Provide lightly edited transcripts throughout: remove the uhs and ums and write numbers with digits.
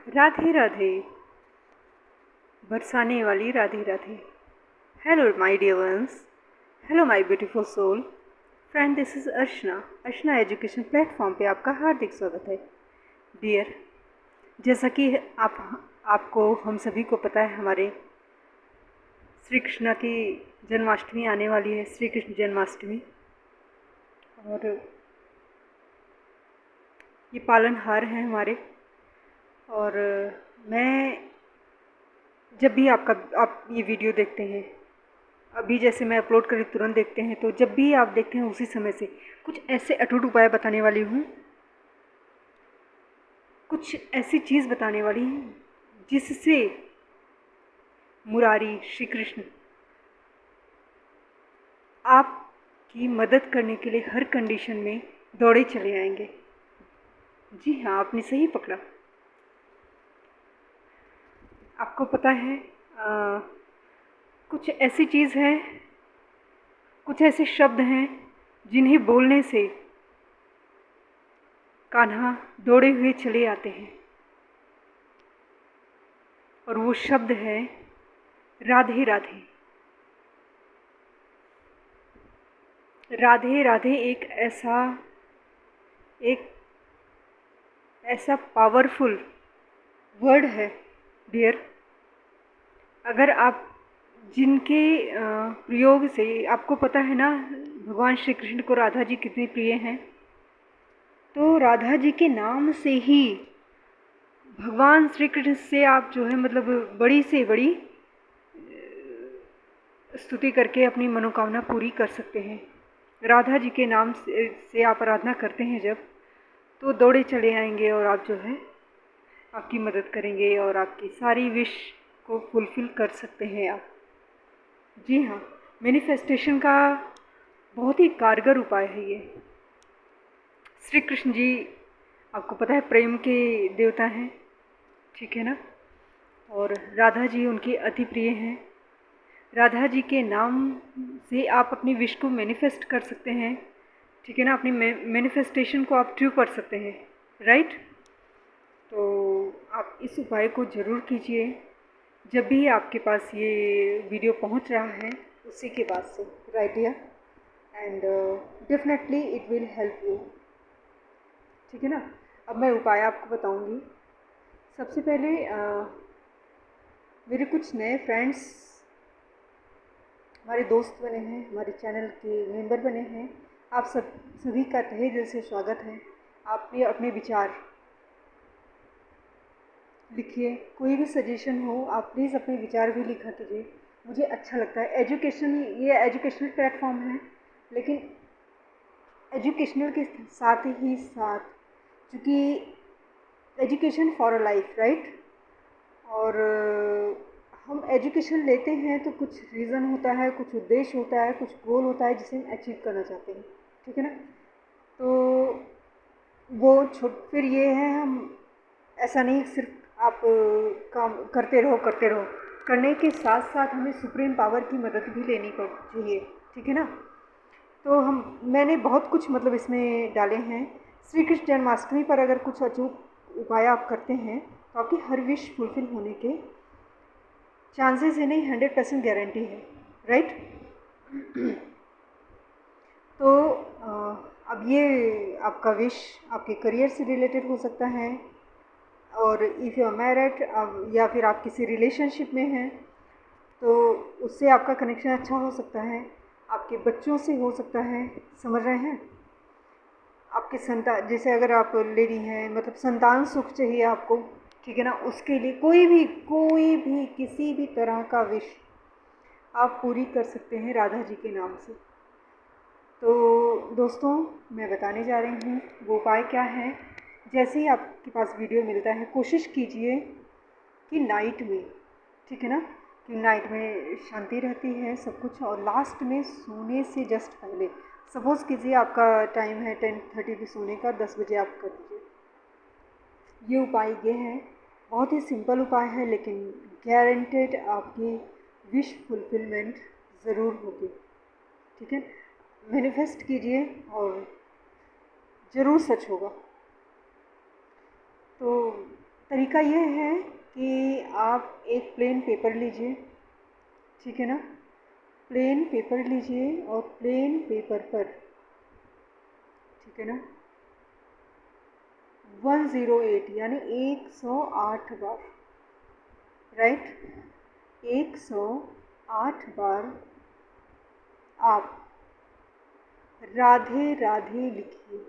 राधे राधे, बरसाने वाली Radhe Radhe. Hello my dear ones, hello my beautiful soul friend, this is Archana education platform पे आपका हार्दिक स्वागत है। डियर, जैसा कि आपको हम सभी को पता है, हमारे श्री कृष्ण की जन्माष्टमी आने वाली है, श्री कृष्ण जन्माष्टमी। और ये पालनहार हैं हमारे। और मैं जब भी आप ये वीडियो देखते हैं, अभी जैसे मैं अपलोड करी तुरंत देखते हैं, तो जब भी आप देखते हैं उसी समय से कुछ ऐसे अटूट उपाय बताने वाली हूँ, कुछ ऐसी चीज़ बताने वाली हूँ जिससे मुरारी श्री कृष्ण आपकी मदद करने के लिए हर कंडीशन में दौड़े चले आएंगे। जी हाँ, आपने सही पकड़ा। आपको पता है, कुछ ऐसी चीज़ है, कुछ ऐसे शब्द हैं जिन्हें बोलने से कान्हा दौड़े हुए चले आते हैं। और वो शब्द है राधे राधे। राधे राधे एक ऐसा पावरफुल वर्ड है डियर। अगर आप जिनके प्रयोग से, आपको पता है ना भगवान श्री कृष्ण को राधा जी कितने प्रिय हैं, तो राधा जी के नाम से ही भगवान श्री कृष्ण से आप जो है मतलब बड़ी से बड़ी स्तुति करके अपनी मनोकामना पूरी कर सकते हैं। राधा जी के नाम से आप आराधना करते हैं जब, तो दौड़े चले आएंगे और आप जो है आपकी मदद करेंगे और आपकी सारी विश को फुलफ़िल कर सकते हैं आप। जी हाँ, मैनिफेस्टेशन का बहुत ही कारगर उपाय है ये। श्री कृष्ण जी, आपको पता है, प्रेम के देवता हैं, ठीक है ना। और राधा जी उनके अति प्रिय हैं। राधा जी के नाम से आप अपनी विश को मैनिफेस्ट कर सकते हैं, ठीक है ना। अपनी मैनिफेस्टेशन को आप ट्रू कर सकते हैं, राइट। तो आप इस उपाय को ज़रूर कीजिए जब भी आपके पास ये वीडियो पहुंच रहा है, उसी के बाद से, right dear. And definitely it will help you, ठीक है ना। अब मैं उपाय आपको बताऊंगी। सबसे पहले मेरे कुछ नए फ्रेंड्स, हमारे दोस्त बने हैं, हमारे चैनल के मेंबर बने हैं। आप सभी का तहे दिल से स्वागत है। आप भी अपने विचार लिखिए, कोई भी सजेशन हो आप प्लीज़ अपने विचार भी लिखा कीजिए, मुझे अच्छा लगता है। ये एजुकेशनल प्लेटफॉर्म है, लेकिन एजुकेशनल के साथ ही साथ, क्योंकि education for a life, right. और हम एजुकेशन लेते हैं तो कुछ रीज़न होता है, कुछ उद्देश्य होता है, कुछ गोल होता है जिसे हम अचीव करना चाहते हैं, ठीक है ना। तो वो फिर ये है, हम ऐसा नहीं सिर्फ आप काम करते रहो, करने के साथ साथ हमें सुप्रीम पावर की मदद भी लेनी चाहिए, ठीक है ना। तो मैंने बहुत कुछ मतलब इसमें डाले हैं। श्री कृष्ण जन्माष्टमी पर अगर कुछ अचूक उपाय आप करते हैं तो आपकी हर विश फुलफिल होने के चांसेस ही नहीं, 100% गारंटी है, राइट। तो अब ये आपका विश आपके करियर से रिलेटेड हो सकता है, और इफ़ यू आर मैरिड या फिर आप किसी रिलेशनशिप में हैं तो उससे आपका कनेक्शन अच्छा हो सकता है, आपके बच्चों से हो सकता है, समझ रहे हैं। आपके संतान, जैसे अगर आप लेडी हैं, मतलब संतान सुख चाहिए आपको, ठीक है ना, उसके लिए कोई भी किसी भी तरह का विश आप पूरी कर सकते हैं राधा जी के नाम से। तो दोस्तों, मैं बताने जा रही हूँ वो उपाय क्या है। जैसे ही आपके पास वीडियो मिलता है, कोशिश कीजिए कि नाइट में, ठीक है ना, कि नाइट में शांति रहती है सब कुछ, और लास्ट में सोने से जस्ट पहले, सपोज़ कीजिए आपका टाइम है 10:30 पे सोने का, 10 बजे आप कर दीजिए। ये उपाय ये है, बहुत ही सिंपल उपाय है, लेकिन गारंटेड आपकी विश फुलफिलमेंट ज़रूर होगी, ठीक है। मैनिफेस्ट कीजिए और ज़रूर सच होगा। तो तरीका यह है कि आप एक प्लेन पेपर लीजिए, ठीक है ना, प्लेन पेपर लीजिए और प्लेन पेपर पर, ठीक है ना, 108 यानी 108 बार, राइट, 108 बार आप राधे राधे लिखिए,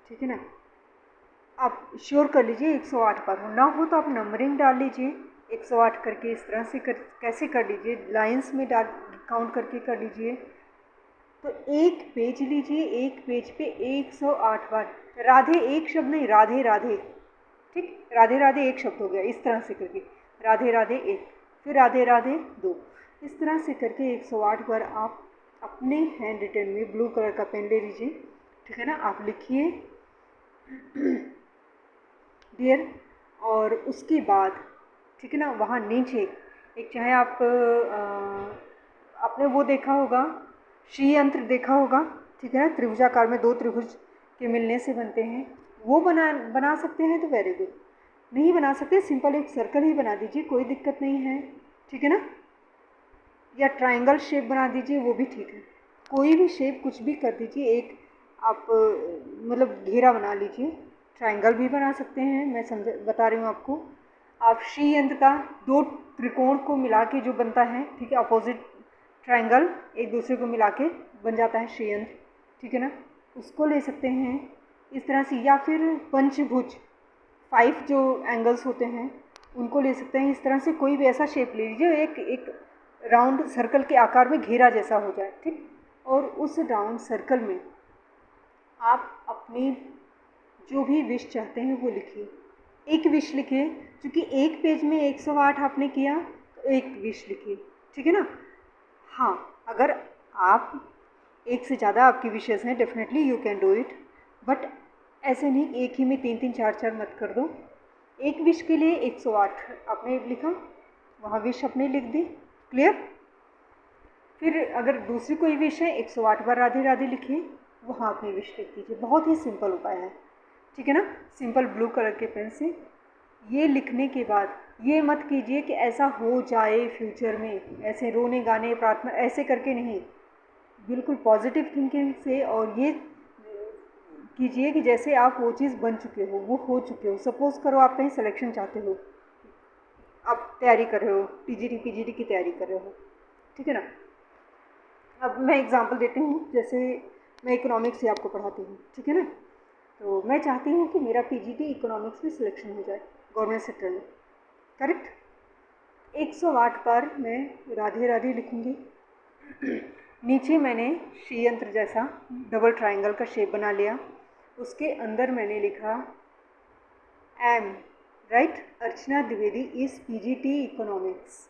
ठीक है ना। आप श्योर कर लीजिए 108 बार हो, ना हो तो आप नंबरिंग डाल लीजिए 108 करके, इस तरह से कैसे कर लीजिए, लाइंस में डाल काउंट करके कर लीजिए। तो एक पेज लीजिए, एक पेज पे 108 बार राधे, एक शब्द नहीं, राधे राधे, ठीक, राधे राधे एक शब्द हो गया, इस तरह से करके राधे राधे एक, फिर राधे राधे दो, इस तरह से करके 108 बार आप अपने हैंड रिटन में ब्लू कलर का पेन ले लीजिए, ठीक है ना, आप लिखिए डियर। और उसके बाद, ठीक है ना, वहाँ नीचे एक, चाहे आप आपने वो देखा होगा, श्री यंत्र देखा होगा, ठीक है ना, त्रिभुजाकार में दो त्रिभुज के मिलने से बनते हैं, वो बना सकते हैं तो वेरी गुड, नहीं बना सकते सिंपल एक सर्कल ही बना दीजिए, कोई दिक्कत नहीं है, ठीक है ना, या ट्रायंगल शेप बना दीजिए, वो भी ठीक है, कोई भी शेप कुछ भी कर दीजिए, एक आप मतलब घेरा बना लीजिए, ट्रायंगल भी बना सकते हैं, मैं बता रही हूँ आपको। आप श्री यंत्र का दो त्रिकोण को मिला के जो बनता है, ठीक है, अपोजिट ट्रायंगल एक दूसरे को मिला के बन जाता है श्री यंत्र, ठीक है ना, उसको ले सकते हैं इस तरह से, या फिर पंचभुज 5 जो एंगल्स होते हैं उनको ले सकते हैं, इस तरह से कोई भी ऐसा शेप ले लीजिए, एक राउंड सर्कल के आकार में घेरा जैसा हो जाए, ठीक, और उस राउंड सर्कल में आप अपनी जो भी विश चाहते हैं वो लिखिए, एक विश लिखिए, क्योंकि एक पेज में 108 आपने किया तो एक विश लिखिए, ठीक है ना। हाँ, अगर आप एक से ज़्यादा आपकी विशेस हैं, definitely you can do it, but ऐसे नहीं एक ही में 3-3 4-4 मत कर दो, एक विश के लिए 108 आपने लिखा, वहाँ विश अपने लिख दी, क्लियर। फिर अगर दूसरी कोई विश है 108 बार राधे राधे लिखिए, वहाँ अपनी विश लिख दीजिए, बहुत ही सिंपल उपाय है, ठीक है ना, सिंपल ब्लू कलर के पेन से। ये लिखने के बाद ये मत कीजिए कि ऐसा हो जाए फ्यूचर में, ऐसे रोने गाने प्रार्थना ऐसे करके नहीं, बिल्कुल पॉजिटिव थिंकिंग से, और ये कीजिए कि जैसे आप वो चीज़ बन चुके हो, वो हो चुके हो। सपोज़ करो आप कहीं सिलेक्शन चाहते हो, आप तैयारी कर रहे हो, टीजीटी पीजीटी की तैयारी कर रहे हो, ठीक है ना। अब मैं एग्जांपल देती हूँ, जैसे मैं इकोनॉमिक्स से आपको पढ़ाती हूँ, ठीक है ना, तो मैं चाहती हूँ कि मेरा पीजीटी इकोनॉमिक्स में सिलेक्शन हो जाए गवर्नमेंट सेक्टर में, करेक्ट। 108 बार मैं राधे राधे लिखूँगी, नीचे मैंने श्री यंत्र जैसा डबल ट्रायंगल का शेप बना लिया, उसके अंदर मैंने लिखा am, right, Archana Dwivedi is PGT economics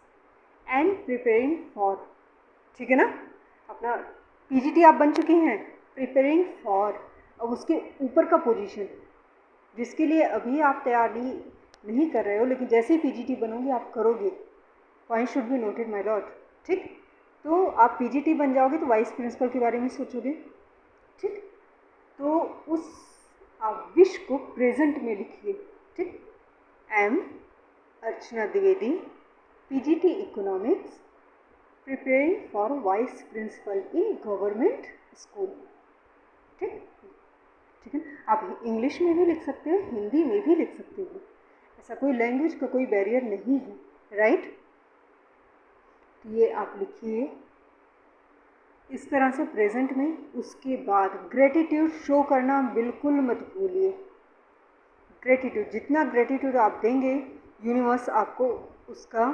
and preparing for, ठीक है ना, अपना पीजीटी आप बन चुके हैं, प्रिपेयरिंग फॉर, अब उसके ऊपर का पोजीशन जिसके लिए अभी आप तैयारी नहीं कर रहे हो, लेकिन जैसे ही पीजीटी बनोगे आप करोगे, point should be noted my Lord, ठीक। तो आप पीजीटी बन जाओगे तो वाइस प्रिंसिपल के बारे में सोचोगे, ठीक, तो उस आप विश को प्रेजेंट में लिखिए, ठीक, am Archana Dwivedi PGT economics preparing for vice principal in government school, ठीक, ठीक है। आप इंग्लिश में भी लिख सकते हो, हिंदी में भी लिख सकते हो, ऐसा कोई लैंग्वेज का कोई बैरियर नहीं है, राइट। तो ये आप लिखिए इस तरह से प्रेजेंट में। उसके बाद ग्रेटिट्यूड शो करना बिल्कुल मत भूलिए, ग्रेटिट्यूड, जितना ग्रेटिट्यूड आप देंगे यूनिवर्स आपको उसका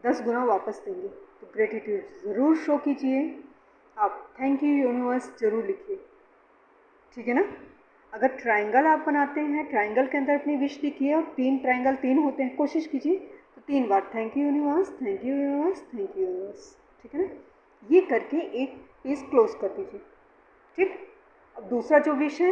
10 गुना वापस देंगे, तो ग्रेटिट्यूड ज़रूर शो कीजिए, आप थैंक यू यूनिवर्स ज़रूर लिखिए, ठीक है ना। अगर ट्रायंगल आप बनाते हैं, ट्रायंगल के अंदर अपनी विश लिखिए, और 3 ट्रायंगल 3 होते हैं, कोशिश कीजिए तो 3 बार thank you universe, thank you universe, thank you universe, ठीक है ना। ये करके एक पेज क्लोज कर दीजिए, ठीक। अब दूसरा जो विश है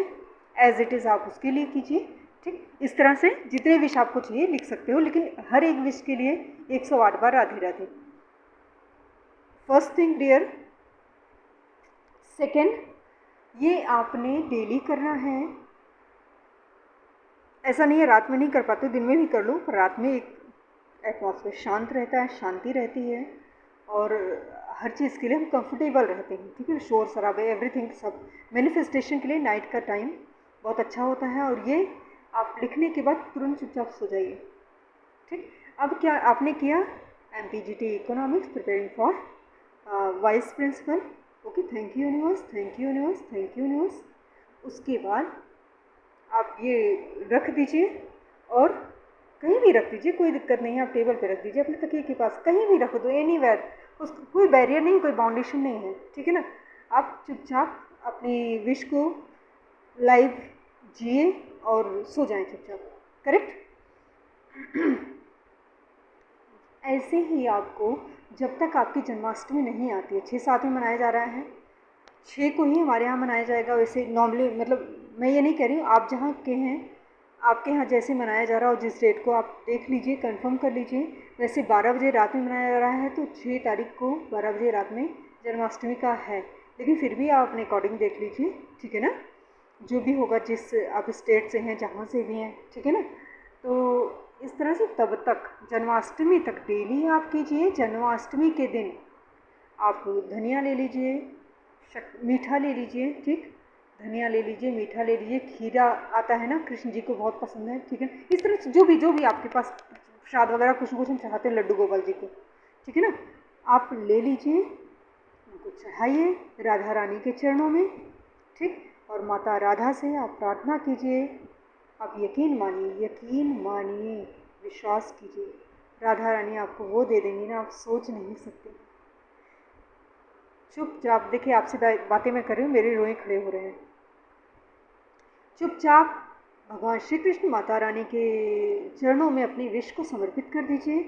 एज इट इज़ आप उसके लिए कीजिए, ठीक। इस तरह से जितने विश आपको चाहिए लिख सकते हो, लेकिन हर एक विश के लिए 108 बार Radhe Radhe. First thing dear. Second, ये आपने डेली करना है, ऐसा नहीं है रात में नहीं कर पाते, दिन में भी कर लो, पर रात में एक एटमॉस्फेयर शांत रहता है, शांति रहती है, और हर चीज़ के लिए हम कंफर्टेबल रहते हैं, ठीक है। शोर शराबे एवरीथिंग सब मैनिफेस्टेशन के लिए नाइट का टाइम बहुत अच्छा होता है। और ये आप लिखने के बाद तुरंत चुपचाप सो जाइए, ठीक। अब क्या आपने किया, MPGT economics preparing for vice principal, okay, thank you universe, thank you universe, thank you universe. उसके बाद आप ये रख दीजिए और कहीं भी रख दीजिए, कोई दिक्कत नहीं है, आप टेबल पे रख दीजिए, अपने तकिए के पास कहीं भी रख दो, एनीवेयर, उस कोई बैरियर नहीं, कोई बाउंडेशन नहीं है, ठीक है ना। आप चुपचाप अपनी विश को लाइव जिए और सो जाएं चुपचाप, करेक्ट। ऐसे ही आपको जब तक आपकी जन्माष्टमी नहीं आती है, 6-7 में मनाया जा रहा है, 6 को ही हमारे यहाँ मनाया जाएगा। वैसे नॉर्मली, मतलब मैं ये नहीं कह रही हूँ, आप जहाँ के हैं आपके यहाँ जैसे मनाया जा रहा हो, जिस डेट को आप देख लीजिए, कंफर्म कर लीजिए। वैसे 12 बजे रात में मनाया जा रहा है, तो 6 तारीख को 12 बजे रात में जन्माष्टमी का है, लेकिन फिर भी आप अपने अकॉर्डिंग देख लीजिए, ठीक है ना, जो भी होगा, जिस आप स्टेट से हैं, जहाँ से भी हैं, ठीक है ना। तो इस तरह से तब तक जन्माष्टमी तक डेली आप कीजिए। जन्माष्टमी के दिन आप धनिया ले लीजिए, मीठा ले लीजिए, ठीक, धनिया ले लीजिए, मीठा ले लीजिए, खीरा आता है ना, कृष्ण जी को बहुत पसंद है, ठीक है। इस तरह से जो भी आपके पास प्रसाद वगैरह कुछ हम चढ़ाते हैं लड्डू गोपाल जी को, ठीक है ना, आप ले लीजिए, उनको चढ़ाइए राधा रानी के चरणों में, ठीक। और माता राधा से आप प्रार्थना कीजिए। आप यकीन मानिए, विश्वास कीजिए, राधा रानी आपको वो दे देंगी ना, आप सोच नहीं सकते। चुपचाप, देखिए आपसे बातें मैं कर रही हूँ, मेरे रोए खड़े हो रहे हैं। चुपचाप भगवान श्री कृष्ण माता रानी के चरणों में अपनी विश को समर्पित कर दीजिए,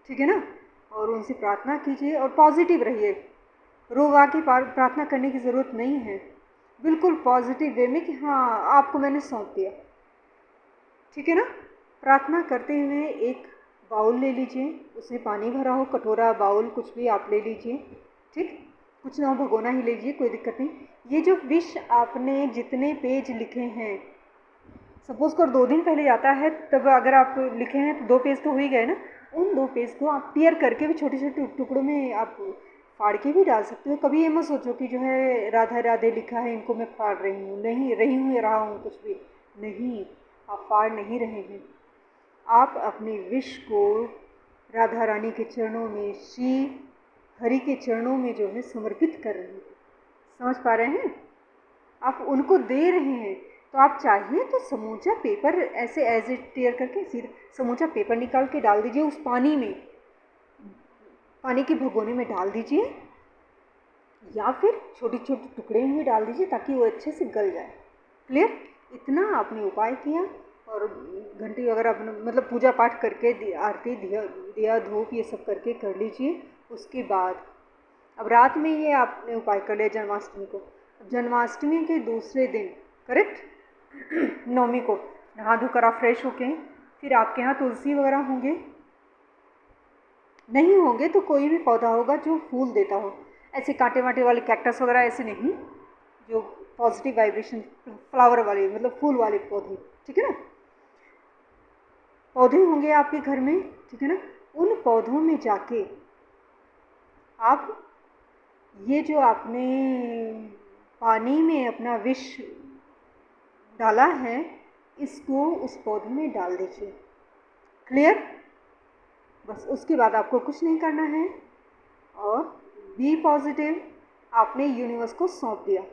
ठीक है ना, और उनसे प्रार्थना कीजिए और पॉजिटिव रहिए। रो गा के प्रार्थना करने की ज़रूरत नहीं है, बिल्कुल पॉजिटिव वे में कि हाँ आपको मैंने सौंप दिया, ठीक है ना। प्रार्थना करते हुए एक बाउल ले लीजिए, उसमें पानी भरा हो, कटोरा, बाउल, कुछ भी आप ले लीजिए, ठीक, कुछ ना हो भगोना ही लीजिए, कोई दिक्कत नहीं। ये जो विश आपने जितने पेज लिखे हैं, सपोज़ कर 2 दिन पहले जाता है, तब अगर आप लिखे हैं तो 2 पेज तो हो ही गए ना, उन 2 पेज को आप टीयर करके भी छोटे छोटे टुकड़ों में आप फाड़ के भी डाल सकते हो। कभी ये मत सोचो कि जो है राधा राधे लिखा है इनको मैं फाड़ रही हूँ, नहीं रही हूँ, रहा हूँ, कुछ भी नहीं, आप फाड़ नहीं रहे हैं। आप अपने विश को राधा रानी के चरणों में, श्री हरि के चरणों में जो है समर्पित कर रहे हैं, समझ पा रहे हैं, आप उनको दे रहे हैं। तो आप चाहिए तो समूचा पेपर ऐसे एज इट टेयर करके सीधा समूचा पेपर निकाल के डाल दीजिए उस पानी में, पानी के भगोने में डाल दीजिए, या फिर छोटे छोटे टुकड़े में डाल दीजिए ताकि वो अच्छे से गल जाए। क्लियर, इतना आपने उपाय किया और घंटी वगैरह अपना मतलब पूजा पाठ करके आरती दिया धूप ये सब करके कर लीजिए। उसके बाद अब रात में ये आपने उपाय कर लिया जन्माष्टमी को। जन्माष्टमी के दूसरे दिन, करेक्ट, नवमी को नहा धोकर आप फ्रेश होके, फिर आपके यहाँ तुलसी वगैरह होंगे, नहीं होंगे तो कोई भी पौधा होगा जो फूल देता हो, ऐसे कांटे वाटे वाले कैक्टस वगैरह ऐसे नहीं, जो पॉजिटिव वाइब्रेशन फ्लावर वाले मतलब फूल वाले पौधे, ठीक है ना, पौधे होंगे आपके घर में, ठीक है ना। उन पौधों में जाके आप ये जो आपने पानी में अपना विष डाला है इसको उस पौधे में डाल दीजिए। क्लियर, बस उसके बाद आपको कुछ नहीं करना है और बी पॉजिटिव, आपने यूनिवर्स को सौंप दिया।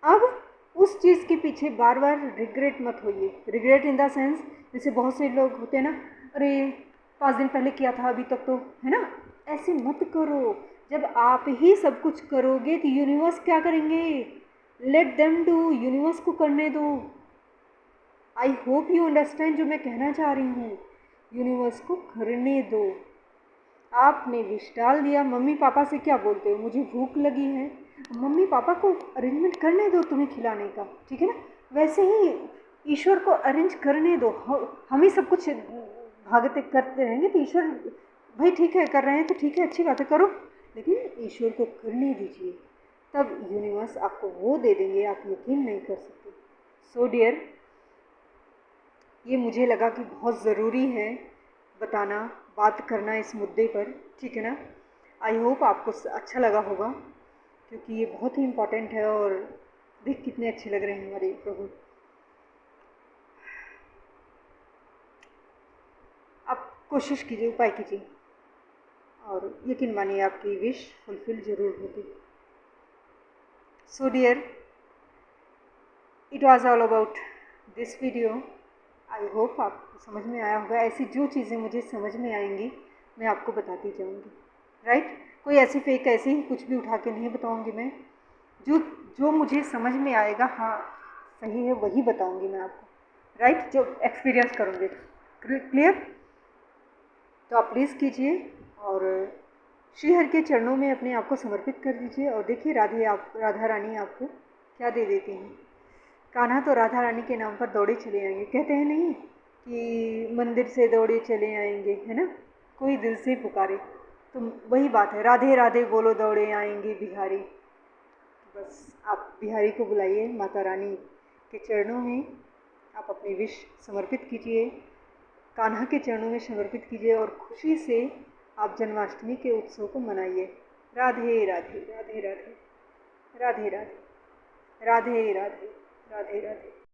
अब उस चीज़ के पीछे बार बार रिग्रेट मत होइए। रिग्रेट इन द सेंस, जैसे बहुत से लोग होते हैं ना, अरे 5 दिन पहले किया था अभी तक तो, है ना, ऐसे मत करो। जब आप ही सब कुछ करोगे तो यूनिवर्स क्या करेंगे, लेट देम डू, यूनिवर्स को करने दो। आई होप यू अंडरस्टैंड जो मैं कहना चाह रही हूँ, यूनिवर्स को करने दो। आपने विश डाल दिया, मम्मी पापा से क्या बोलते हो, मुझे भूख लगी है, मम्मी पापा को अरेंजमेंट करने दो तुम्हें खिलाने का, ठीक है ना। वैसे ही ईश्वर को अरेंज करने दो। हम ही सब कुछ भागते करते रहेंगे तो ईश्वर भाई ठीक है कर रहे हैं तो ठीक है, अच्छी बात है, करो, लेकिन ईश्वर को करने दीजिए, तब यूनिवर्स आपको वो दे देंगे, आप यकीन नहीं कर सकते। सो डियर, ये मुझे लगा कि बहुत ज़रूरी है बताना, बात करना इस मुद्दे पर, ठीक है ना। आई होप आपको अच्छा लगा होगा, क्योंकि ये बहुत ही इम्पोर्टेंट है। और देख कितने अच्छे लग रहे हैं हमारे प्रभु। आप कोशिश कीजिए, उपाय कीजिए, और यकीन मानिए आपकी विश फुलफिल ज़रूर होगी। So dear, it was all about this video. I hope आपको समझ में आया होगा। ऐसी जो चीज़ें मुझे समझ में आएंगी मैं आपको बताती जाऊंगी, राइट। कोई ऐसी फेक ऐसे ही कुछ भी उठा के नहीं बताऊंगी मैं। जो जो मुझे समझ में आएगा, हाँ सही है, वही बताऊंगी मैं आपको, राइट, जो एक्सपीरियंस करूँगी। क्लियर। तो आप प्लीज़ कीजिए और श्रीहरि के चरणों में अपने आप को समर्पित कर दीजिए। और देखिए राधा रानी आपको क्या दे देती हैं। कान्हा तो राधा रानी के नाम पर दौड़े चले आएंगे। कहते हैं नहीं कि मंदिर से दौड़े चले आएंगे, है ना, कोई दिल से पुकारे। तो वही बात है, राधे राधे बोलो दौड़े आएंगे बिहारी। बस आप बिहारी को बुलाइए, माता रानी के चरणों में आप अपनी विश समर्पित कीजिए, कान्हा के चरणों में समर्पित कीजिए, और खुशी से आप जन्माष्टमी के उत्सव को मनाइए। राधे राधे, राधे राधे, राधे राधे, राधे राधे, राधे राधे।